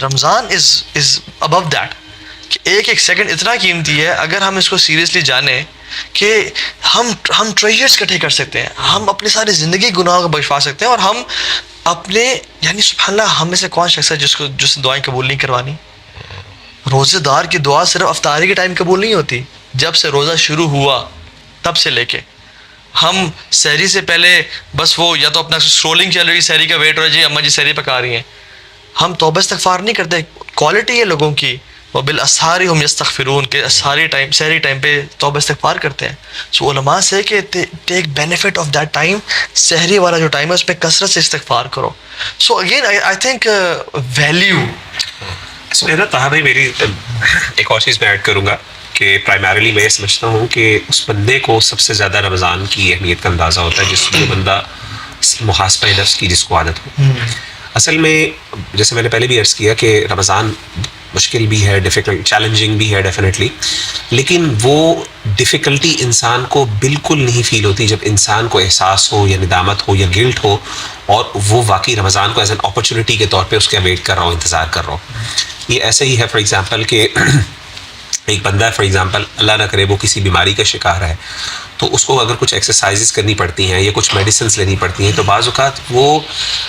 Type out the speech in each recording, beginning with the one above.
Ramzan is above that کہ ایک ایک سیکنڈ اتنا قیمتی ہے. اگر ہم اس کو سیریسلی جانیں کہ ہم ٹریجرز اکٹھے کر سکتے ہیں, ہم اپنی ساری زندگی گناہوں کو بخشوا سکتے ہیں, اور ہم اپنے یعنی سبحان اللہ ہم میں سے کون شخص ہے جس دعائیں قبول نہیں کروانی. روزے دار کی دعا صرف افطاری کے ٹائم قبول نہیں ہوتی, جب سے روزہ شروع ہوا تب سے لے کے ہم سحری سے پہلے بس وہ یا تو اپنا اسکرولنگ چل رہی, سحری کا ویٹ ہو رہا ہے, جی اماں جی سحری پکا رہی ہیں, ہم توبہ استغفار نہیں کرتے. کوالٹی ہے لوگوں کی وبالاسحار هم یستغفرون کہ سحری ٹائم پہ توبہ استغفار کرتے ہیں. سو علماء سے کہ ٹیک بینیفٹ آف دیٹ ٹائم, سحری والا جو ٹائم ہے اس پہ کثرت سے استغفار کرو. So again I think value. اس میں نا طاہر بھائی میری ایک اور چیز میں ایڈ کروں گا کہ پرائمریلی میں یہ سمجھتا ہوں کہ اس بندے کو سب سے زیادہ رمضان کی اہمیت کا اندازہ ہوتا ہے جس جو بندہ محاسبہ نفس کی جس کو عادت ہو. اصل میں جیسے میں نے پہلے بھی عرض کیا کہ رمضان مشکل بھی ہے, ڈیفیکلٹ چیلنجنگ بھی ہے ڈیفینیٹلی, لیکن وہ ڈیفیکلٹی انسان کو بالکل نہیں فیل ہوتی جب انسان کو احساس ہو یا ندامت ہو یا گلٹ ہو, اور وہ واقعی رمضان کو ایز این اپرچونیٹی کے طور پہ اس کا ویٹ کر رہا ہو, انتظار کر رہا ہو. یہ ایسے ہی ہے فار ایگزامپل کہ ایک بندہ ہے فار ایگزامپل اللہ نہ کرے وہ کسی بیماری کا شکار ہے, تو اس کو اگر کچھ ایکسرسائزز کرنی پڑتی ہیں یا کچھ میڈیسنس لینی پڑتی ہیں, تو بعض اوقات وہ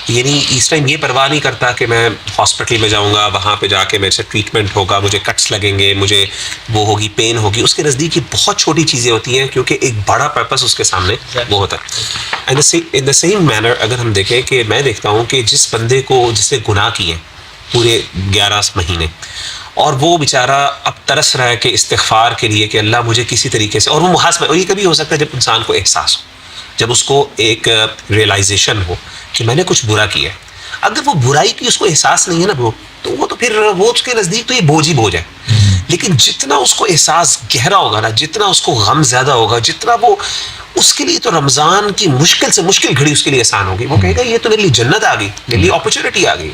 یعنی اس ٹائم یہ پرواہ نہیں کرتا کہ میں ہاسپٹل میں جاؤں گا, وہاں پہ جا کے میرے سے ٹریٹمنٹ ہوگا, مجھے کٹس لگیں گے, مجھے وہ ہوگی, پین ہوگی. اس کے نزدیک یہ بہت چھوٹی چیزیں ہوتی ہیں کیونکہ ایک بڑا پرپس اس کے سامنے وہ ہوتا ہے. ان دا سیم مینر اگر ہم دیکھیں کہ میں دیکھتا ہوں کہ جس بندے کو جس نے گناہ کیے پورے 11 مہینے, اور وہ بیچارہ اب ترس رہا ہے کہ استغفار کے لیے کہ اللہ مجھے کسی طریقے سے, اور وہ محاسبہ, اور یہ کبھی ہو سکتا ہے جب انسان کو احساس ہو, جب اس کو ایک ریئلائزیشن ہو کہ میں نے کچھ برا کیا ہے. اگر وہ برائی کی اس کو احساس نہیں ہے نا تو وہ تو پھر وہ اس کے نزدیک تو یہ بوجھ ہی بوجھ ہے. لیکن جتنا اس کو احساس گہرا ہوگا نا, جتنا اس کو غم زیادہ ہوگا, جتنا وہ اس کے لیے تو رمضان کی مشکل سے مشکل گھڑی اس کے لیے آسان ہوگی. وہ کہے گا یہ تو میرے لیے جنت آ گئی, میرے لیے اپرچونٹی آ گئی.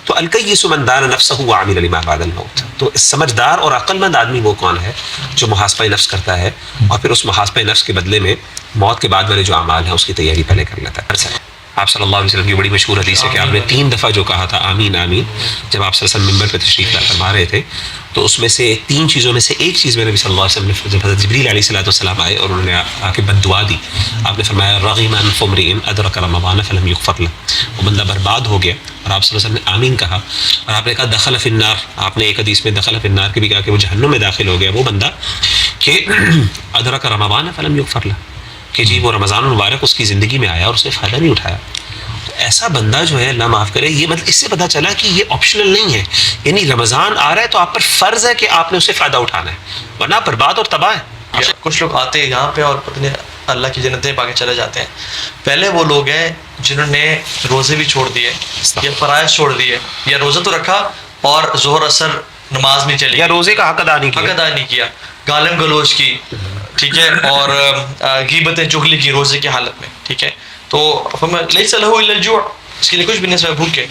تو الکیس من دان نفسہ وعمل لما بعد الموت. تو سمجھدار اور عقل مند آدمی وہ کون ہے جو محاسبہ نفس کرتا ہے اور پھر اس محاسبہ نفس کے بدلے میں موت کے بعد والے جو اعمال ہیں اس کی تیاری پہلے کر لیتا ہے. آپ صلی اللہ علیہ وسلم کی بڑی مشہور حدیث ہے کہ آپ نے 3 دفعہ جو کہا تھا آمین آمین, جب آپ صلی اللہ علیہ وسلم منبر پہ تشریف فرما رہے تھے, تو اس میں سے 3 چیزوں میں سے ایک چیز میں نبی صلی اللہ علیہ وسلم نے, جب حضرت جبریل علیہ السلام آئے اور انہوں نے آ کے بد دعا دی, آپ نے فرمایا رغم انف امرئ ادرک رمضان فلم یغفر له, وہ بندہ برباد ہو گیا. اور آپ صلی اللہ علیہ وسلم نے آمین کہا, اور آپ نے کہا دخل فی النار, آپ نے ایک حدیث میں دخل فی النار کے بھی کہا کہ وہ جہنم میں داخل ہو گیا وہ بندہ کہ ادرک رمضان فلم یغفر له, کہ جی وہ رمضان المبارک اس کی زندگی میں آیا اور اس نے فائدہ نہیں اٹھایا. ایسا بندہ جو ہے اللہ معاف کرے, یہ مطلب اس سے پتہ چلا کہ یہ آپشنل نہیں ہے, یعنی رمضان آ رہا ہے تو آپ پر فرض ہے کہ آپ نے اسے فائدہ اٹھانا ہے, ورنہ برباد اور تباہ ہے. کچھ لوگ آتے ہیں یہاں پہ اور پتہ نہیں اللہ کی جنتیں پا کے چلے جاتے ہیں. پہلے وہ لوگ ہیں جنہوں نے روزے بھی چھوڑ دیے یا فرائض چھوڑ دیے, یا روزہ تو رکھا اور ظہر اثر نماز نہیں چلی, یا روزے کا حق ادا نہیں کیا, گالم گلوچ کی, ٹھیک ہے, اور غیبتیں چغلی کی روزے کی حالت میں, ٹھیک ہے. تو لیس لہ الا الجوع, اس کے لیے کچھ بھی نہیں, اس میں بھوکے.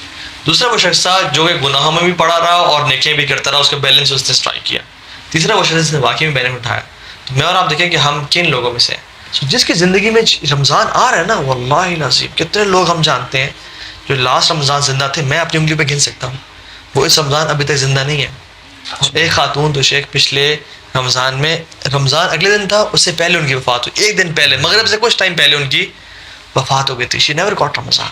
دوسرا وہ شخص تھا جو کہ گناہوں میں بھی پڑا رہا اور نیکیاں بھی کرتا رہا, اس کا بیلنس اس نے اسٹرائک کیا. تیسرا وہ شخص جس نے واقعی میں بینیفٹ اٹھایا. تو میں اور آپ دیکھیں کہ ہم کن لوگوں میں سے ہیں جس کی زندگی میں رمضان آ رہا ہے نا, واللہ العظیم کتنے لوگ ہم جانتے ہیں جو لاسٹ رمضان زندہ تھے, میں اپنی انگلی پہ گن سکتا ہوں, وہ اس رمضان ابھی تک زندہ نہیں ہے. ایک خاتون تو شیخ پچھلے رمضان میں, رمضان اگلے دن تھا, اس سے پہلے ان کی وفات ہوئی, ایک دن پہلے مغرب سے کچھ ٹائم پہلے ان کی وفات ہو گئی تھی. She never got Ramzan.